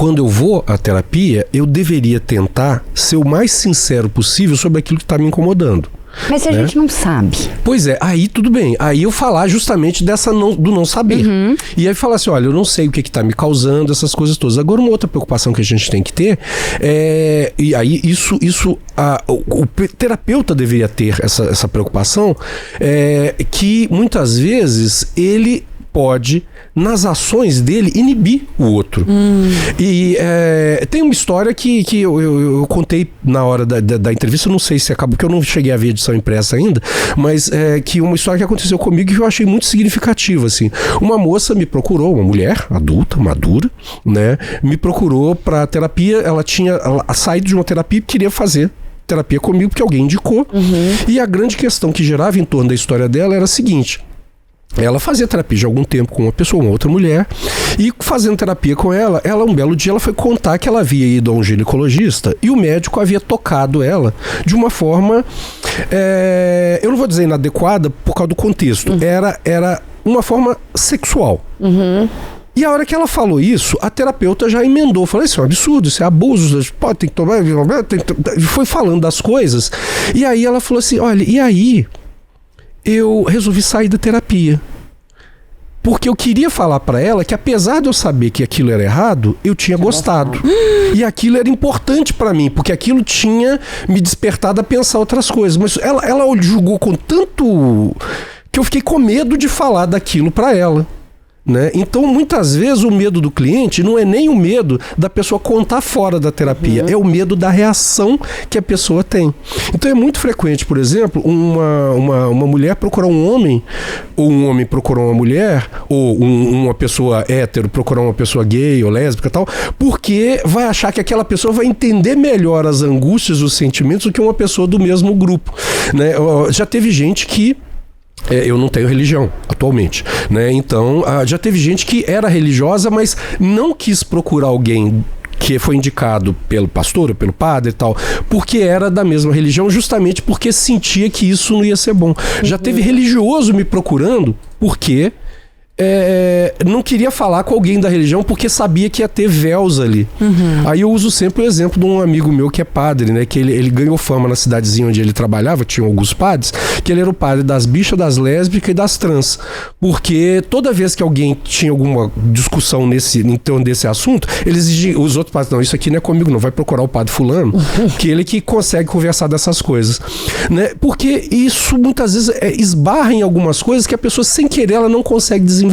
quando eu vou à terapia, eu deveria tentar ser o mais sincero possível sobre aquilo que está me incomodando. Mas se a gente não sabe. Pois é, aí tudo bem. Aí eu falar justamente do não saber. E aí falar assim, olha, eu não sei o que está me causando, essas coisas todas. Agora, uma outra preocupação que a gente tem que ter e aí o terapeuta deveria ter essa preocupação, que muitas vezes ele pode, nas ações dele, inibir o outro. E tem uma história que eu contei na hora da entrevista, não sei se acabou, porque eu não cheguei a ver a edição impressa ainda, mas que uma história que aconteceu comigo que eu achei muito significativa, assim. Uma moça me procurou, uma mulher adulta, madura, né, me procurou para terapia. Ela tinha saído de uma terapia e queria fazer terapia comigo porque alguém indicou. E a grande questão que gerava em torno da história dela era a seguinte: ela fazia terapia de algum tempo com uma pessoa, uma outra mulher, e fazendo terapia com ela, um belo dia ela foi contar que ela havia ido a um ginecologista e o médico havia tocado ela de uma forma, eu não vou dizer inadequada por causa do contexto, era uma forma sexual. E a hora que ela falou isso, a terapeuta já emendou, falou, isso é um absurdo, isso é abuso, tem que tomar, foi falando das coisas, e aí ela falou assim, olha, e aí eu resolvi sair da terapia, porque eu queria falar para ela que, apesar de eu saber que aquilo era errado, eu tinha gostado. E aquilo era importante para mim, porque aquilo tinha me despertado a pensar outras coisas. Mas ela julgou com tanto que eu fiquei com medo de falar daquilo para ela. Né? Então, muitas vezes, o medo do cliente não é nem o medo da pessoa contar fora da terapia, é o medo da reação que a pessoa tem. Então, é muito frequente, por exemplo, uma mulher procurar um homem, ou um homem procurar uma mulher, ou uma pessoa hétero procurar uma pessoa gay ou lésbica e tal, porque vai achar que aquela pessoa vai entender melhor as angústias, os sentimentos, do que uma pessoa do mesmo grupo. Né? Já teve gente que eu não tenho religião atualmente, né? Então já teve gente que era religiosa, mas não quis procurar alguém que foi indicado pelo pastor ou pelo padre e tal, porque era da mesma religião, justamente porque sentia que isso não ia ser bom. Já teve religioso me procurando porque não queria falar com alguém da religião porque sabia que ia ter véus ali. Aí eu uso sempre o exemplo de um amigo meu que é padre, né? Que ele ganhou fama na cidadezinha onde ele trabalhava, tinha alguns padres, que ele era o padre das bichas, das lésbicas e das trans. Porque toda vez que alguém tinha alguma discussão em torno desse assunto, eles exigiam, os outros padres, não, isso aqui não é comigo não, vai procurar o padre fulano, que ele que consegue conversar dessas coisas. Né? Porque isso muitas vezes esbarra em algumas coisas que a pessoa, sem querer, ela não consegue desenvolver.